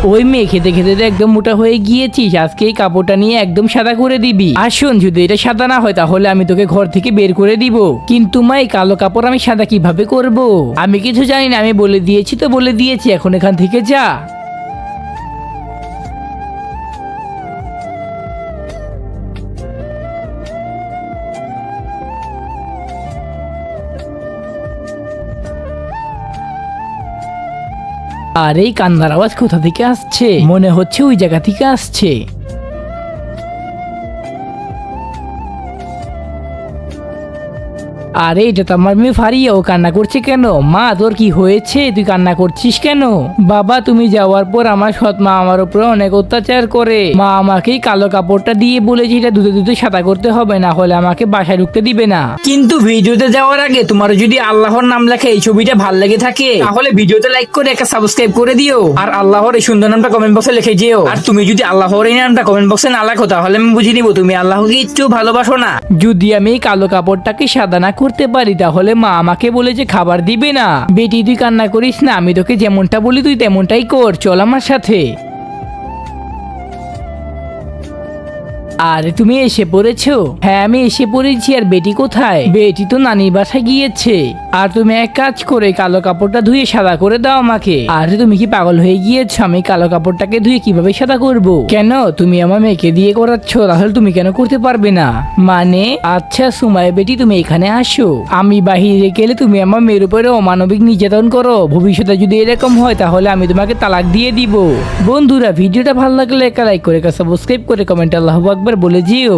ওই মেয়ে খেতে খেতে তো একদম মোটা হয়ে গিয়েছিস, আজকে এই কাপড়টা নিয়ে একদম সাদা করে দিবি। আর শোন, যদি এটা সাদা না হয় তাহলে আমি তোকে ঘর থেকে বের করে দিব। কিন্তু মা, এই কালো কাপড় আমি সাদা কিভাবে করব? আমি কিছু জানি না, আমি বলে দিয়েছি তো বলে দিয়েছি, এখন এখান থেকে যা। আর এই কান্নার আওয়াজ কোথা থেকে আসছে? মনে হচ্ছে ওই জায়গা থেকে আসছে। আরে এটা তো আমার মেয়ে ফারিয়া, ও কান্না করছে কেন? মা, তোর কি হয়েছে? তুই কান্না করছিস কেন? বাবা, তুমি যাওয়ার পর আমার সৎ মা আমার উপরে অনেক অত্যাচার করে। মা আমাকে কালো কাপড়টা দিয়ে বলেছে এটা দুধে দুধে সাদা করতে হবে, না হলে আমাকে বাসায় ঢুকতে দিবে না। কিন্তু ভিডিওতে যাওয়ার আগে তোমার যদি আল্লাহর নাম লেখা এই ছবিটা ভাল লেগে থাকে তাহলে ভিডিওতে লাইক করে একটা সাবস্ক্রাইব করে দিও, আর আল্লাহর এই সুন্দর নামটা কমেন্ট বক্সে লিখে যেও। আর তুমি যদি আল্লাহর এই নামটা কমেন্ট বক্সে না লেখো তাহলে আমি বুঝে নিব তুমি আল্লাহকে একটু ভালোবাসো না। যদি আমি এই কালো কাপড়টাকে সাদা না করতে পারি তাহলে মা আমাকে বলে যে খাবার দিবে না। বেটি, তুই কান্না করিস না, আমি তোকে যেমনটা বলি তুই তেমনটাই কর, চল আমার সাথে। আরে তুমি এসে পড়েছো? হ্যাঁ, আমি এসে পড়েছি। আর বেটি কোথায়? বেটি তো নানির বাসায় গিয়েছে। আর তুমি এক কাজ করে কালো কাপড়টা ধুয়ে সাদা করে দাও আমাকে। আরে তুমি কি পাগল হয়ে গিয়েছো? আমি কালো কাপড়টাকে ধুয়ে কিভাবে সাদা করব? কেন, তুমি আমার মেয়েকে দিয়ে করাচ্ছ, তাহলে তুমি কেন করতে পারবে না? মানে আচ্ছা সুমাইয়া বেটি, তুমি এখানে আসো। আমি বাহিরে গেলে তুমি আমার মেয়ের উপরে অমানবিক নির্যাতন করো। ভবিষ্যতে যদি এরকম হয় তাহলে আমি তোমাকে তালাক দিয়ে দিব। বন্ধুরা, ভিডিওটা ভালো লাগলে একটা লাইক করে সাবস্ক্রাইব করে কমেন্টে আল্লাহু আকবার বলে যেও।